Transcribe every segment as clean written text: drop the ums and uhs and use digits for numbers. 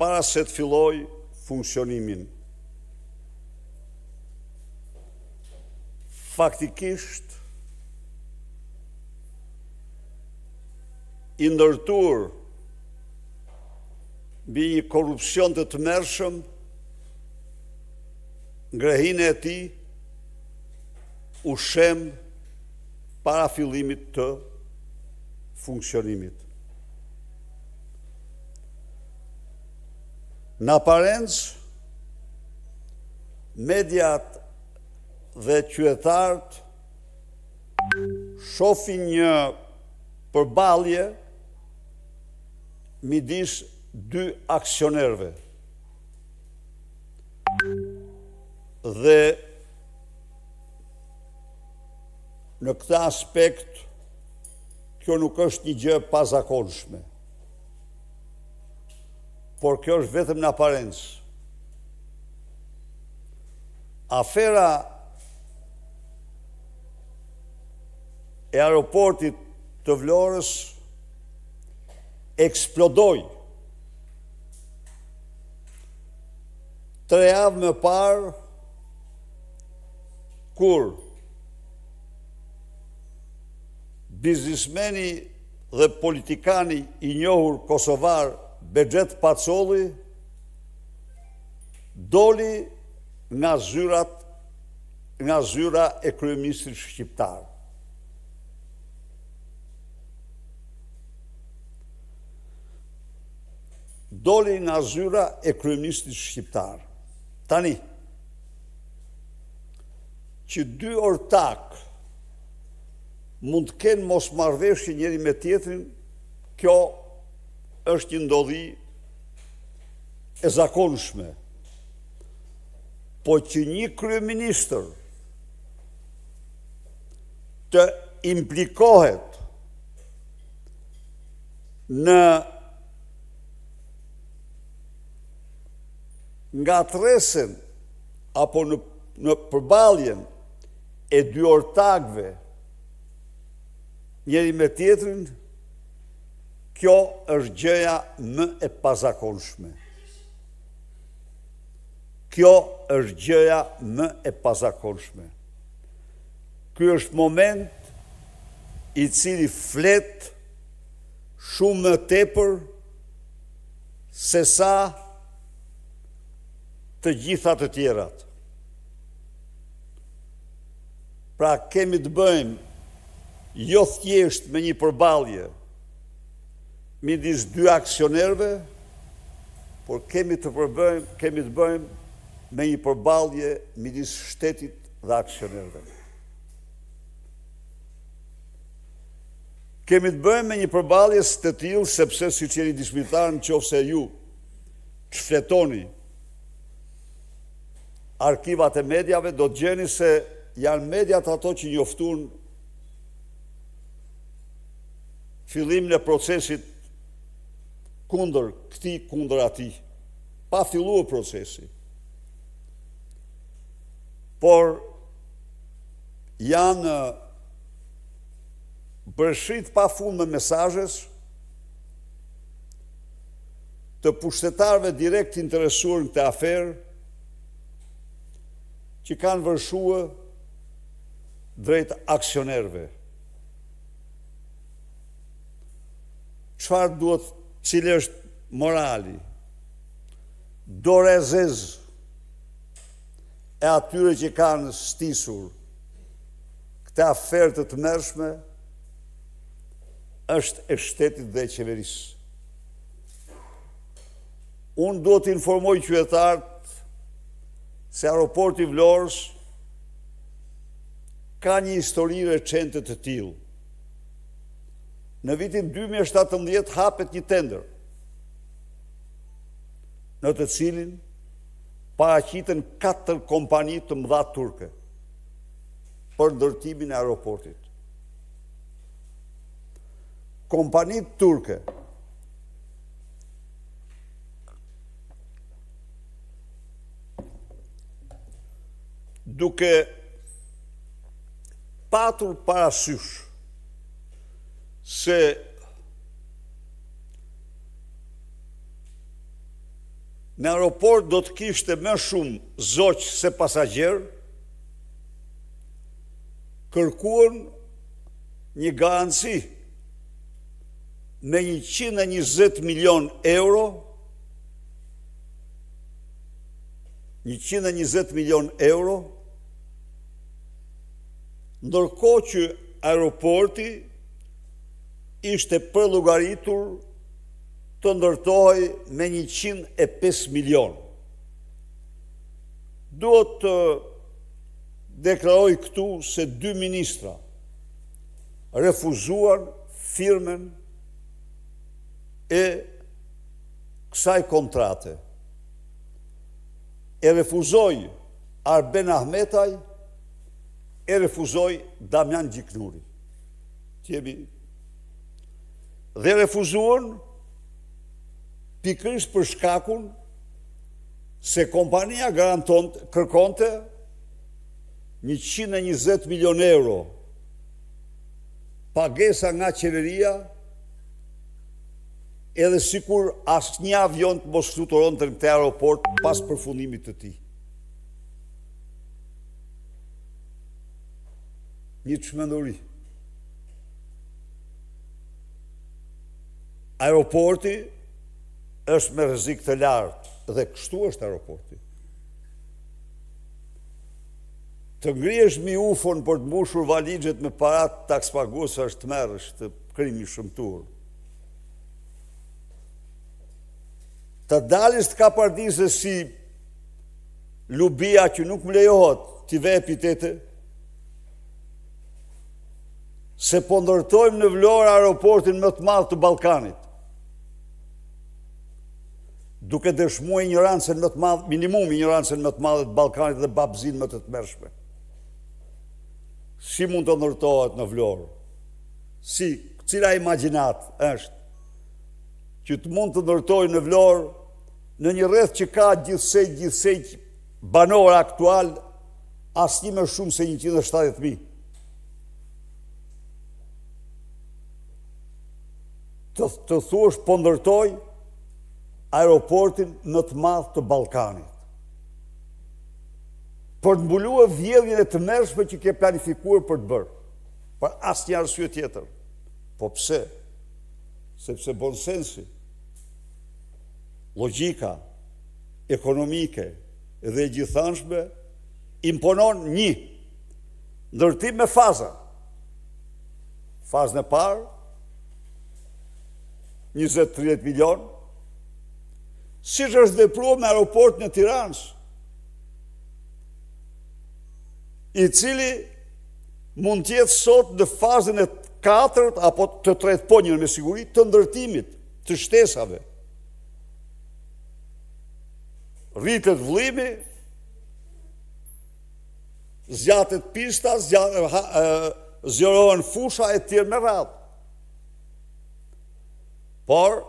para se të filloj funksionimin. Faktikisht, i ndërtuar mbi një korrupsion të tmerrshëm, ngrehinë e tij u shem para fillimit të funksionimit. Në aparencë, mediat dhe qytetarët shohin një përballje midis dy aksionerëve. Dhe në këtë aspekt, kjo nuk është një gjë pazakonshme, por kjo është vetëm në aparencë. Afera e aeroportit të Vlorës eksplodoi 3 javë më parë, kur biznismeni dhe politikani i njohur kosovar Bexhet Pacolli doli nga zyra e kryeministrit shqiptar. Doli nga zyra e kryeministrit shqiptar. Tani, që dy ortak mund të kenë mosmarrëveshje njëri me tjetrin, kjo është një ndodhi e zakonshme. Po që një kryeministër të implikohet në ngatresën apo në përballjen e dy ortakëve njëri me tjetrin, kjo është gjëja më e pazakonshme. Kjo është gjëja më e pazakonshme. Ky është moment i cili flet shumë më tepër se sa të gjitha të tjerat. Pra kemi të bëjmë jo thjesht me një përballje midis dy aksionerëve, por kemi të bëjmë me një përballje midis shtetit dhe aksionerëve. Kemi të bëjmë me një përballje të tillë sepse siç jeni dëshmitar, nëse ju shfletoni arkivat e mediave, do të gjeni se janë mediat ato që njoftuan fillimin e procesit kundër këtij, kundër atij, pa filluar procesi. Por janë bërshit pa fund me mesazhes të pushtetarëve direkt interesuar në këtë aferë, që kanë vërshuar drejt aksionerëve. Çfarë duhet, cili është morali? Dorezez e atyre që kanë stisur këtë aferë të tmerrshme është e shtetit dhe e qeverisë. Unë duhet të informoj qytetarët se aeroporti i Vlorës ka një histori recente të tillë. Në vitin 2017 hapet një tender, në të cilin paraqiten 4 kompani të mëdha turke për ndërtimin e aeroportit. Kompanitë turke duke patur parasysh se në aeroport do të kishte më shumë zoq se pasagjer, kërkuan një garanci me 120 milion euro, 120 milion euro, ndërkohë që aeroporti ishte përllogaritur të ndërtohej me 105 milion. Duhet të deklaroj këtu se 2 ministra refuzuan firmen e kësaj kontrate. E refuzoi Arben Ahmetaj, e refuzoi Damian Gjiknuri. Dhe refuzuan pikërisht për shkakun se kompania kërkonte 120 milion euro pagesa nga qeveria, edhe sikur asnjë avion të mos fluturonte në këtë aeroport pas përfundimit të tij. Një çmenduri. Aeroporti është me rrezik të lartë dhe kështu është aeroporti. Të ngrihesh mi ufon për të mbushur valixhet me parat takspagues është tmerrësh, të krimi shëmtuar. Të dalësh të kapardisë si Lubia që nuk më lejohet t'i ve epitete, se po ndërtojmë në Vlorë aeroportin më të madh të Ballkanit, duke dëshmuar ignorancën më të madhe, minimum ignorancën më të madhe të Ballkanit dhe babëzinë më të tmerrshme. Si mund të ndërtohet në Vlorë? Cila imagjinat është që të mund të ndërtojë në Vlorë në një rreth që ka gjithsej banor aktual, asnjë më shumë se 170.000. Të thuash po ndërtoj aeroportin më të madh të Ballkanit. Për të mbuluar vjedhjen e të mërshme që ke planifikuar për të bërë, për asnjë arsye tjetër. Po pse? Sepse bon sensi, logjika ekonomike dhe gjithanshme imponon një ndërtim me faza. Fazën e parë 20-30 milion, siç është vepruar me aeroportin e Tiranës, i cili mund të jetë sot në fazën e 4 apo të 3 po një me siguri të ndërtimit të shtesave. Rritet vëllimi, zgjatet pista, zgjerohen fusha e tjerë me radhë. Por,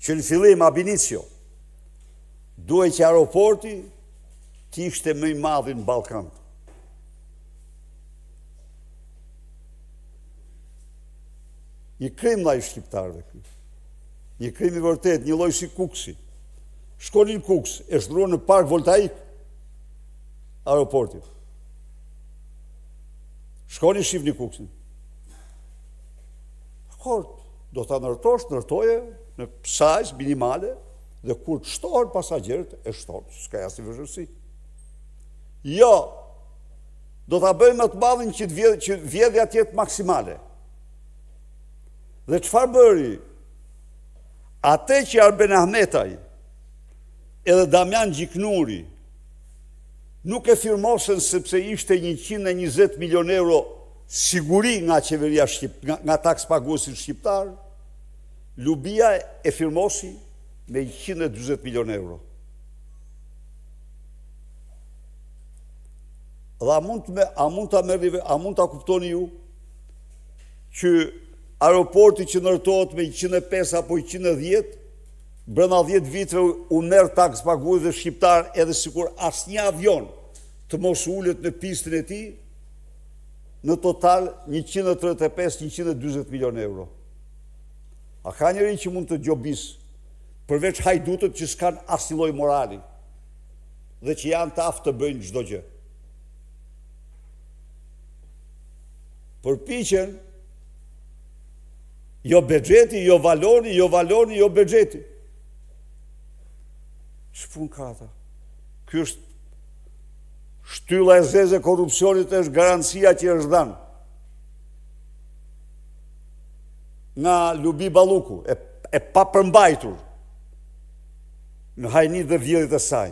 që në fillim ab initio, duhet që aeroporti kishte më i madhi në Ballkan. Një krim ndaj shqiptarëve ky. Një krim i vërtet, një lloj si Kuksi. Shkoni në Kuks, e shtruan në park voltaik aeroportit. Shkoni shifni Kuksin. Akord, do ta ndërtoje në sajz minimale dhe kur të shtohen pasagjerët, e shtohen, s'ka asnjë vështirësi. Jo, do ta bëjmë më të madhin që vjedhja të jetë maksimale. Dhe çfarë bëri? Atë që Arben Ahmetaj edhe Damian Gjiknuri nuk e firmosen sepse ishte 120 milion euro siguri nga qeveria nga takspaguesit shqiptar, Lubia e firmosi me 140 milion euro. Dhe a mund ta kuptoni ju që aeroporti që ndërtohet me 105 apo 110, brenda 10 viteve u merr takspaguesve shqiptar edhe sikur asnjë avion të mos ulet në pistën e tij, në total 135-140 milion euro. A ka njëri që mund të gjobis përveç hajdutët që s'kan asnjë lloj morali dhe që janë të aftë të bëjnë çdo gjë. Përpiqen jo bexheti, jo valoni, jo bexheti. Ç'pun ka ata? Ky është shtylla e zezë e korrupsionit, është garancia që është dhënë nga Lubi Balluku, e papërmbajtur në hajnit dhe vjedhjet e saj,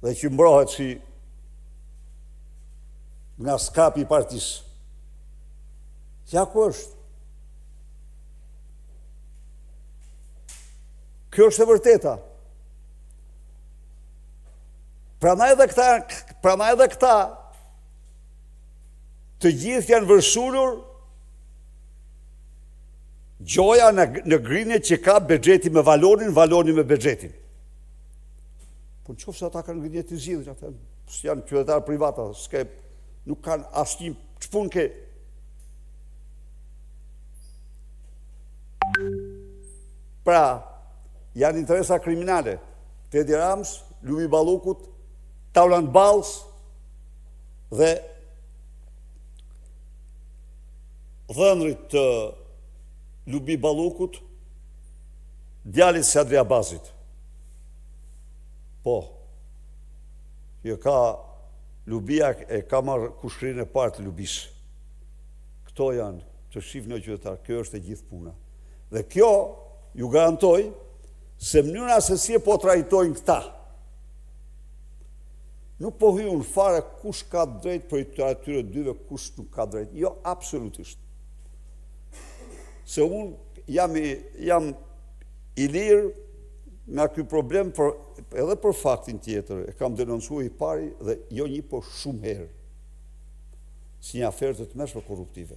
dhe që mbrohet si nga skapi i partisë. Ja ku është? Kjo është e vërteta. Pranaj edhe këta të gjithë janë vërsulur gjoja në grinje që ka bexheti me valonin, valoni me bexhetin. Po në qofë se ata kanë grinje të zhidhë, që janë qytetarë privata, nuk kanë asnjë ç'pun ke. Pra, janë interesa kriminale. Edi Rams, Lubi Ballukut, Taulant Balls dhe dhënrit të Lubi Ballukut, djalit se Adria Bazit. Po, që ka Lubia e ka marrë kushrinë e parë të Lubis. Këto janë të shifnë në qytetar, kjo është e gjithë puna. Dhe kjo ju garantoj se mënyra se si e po trajtojnë këta, nuk po hyjnë fare kush ka drejt për të atyre dyve, kush nuk ka drejt. Jo, absolutisht. Se unë jam i lirë nga ky problem, edhe për faktin tjetër, e kam denoncuar i pari dhe jo një, po shumë herë, si një aferë të tmerrshme korruptive.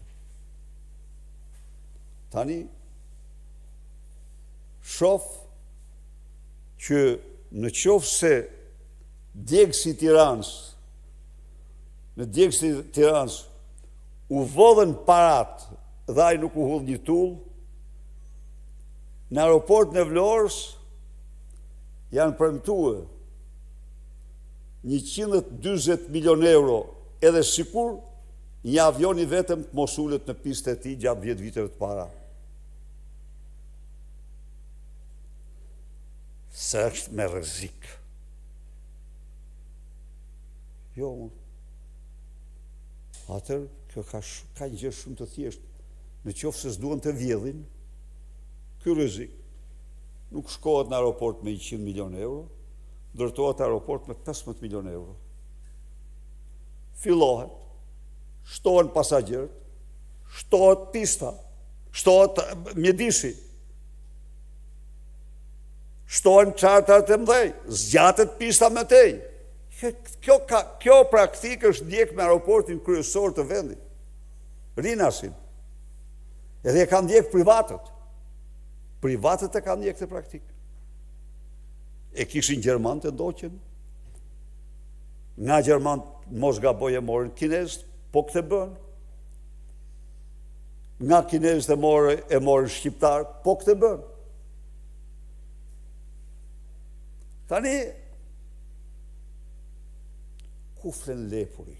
Tani, shoh që në qoftë se djegësi Tiranës u vodhen parat dhe ai nuk u hudh një tull, në aeroportin e Vlorës janë premtuar 140 milion euro, edhe sikur një avion i vetëm të mos ulet në pistë e tij gjatë 10 viteve të para. Se është me rrezik. Jo, atër, kjo ka një gjë shumë të thjeshtë. Në qoftë se s'duan të vjedhin, ky rrezik nuk shkohet në aeroport me 100 milion euro, ndërtohet aeroport me 15 milion euro. Fillohet, shtohen pasagjerët, shtohet pista, shtohet mjedisi, shtohen çartat e mëdhej, zgjatet pista me tej. Kjo praktikë është ndjek me aeroportin kryesor të vendit, Rinasin. Edhe e kanë ndjek privatët. Privatët e kanë ndjek të praktikë. E kishin Gjerman të ndoqen. Nga Gjerman mos gaboj e morën kinezët, po këtë bën. Nga kinezët e morën shqiptar, po këtë bën. Tani, ku flen lepuri?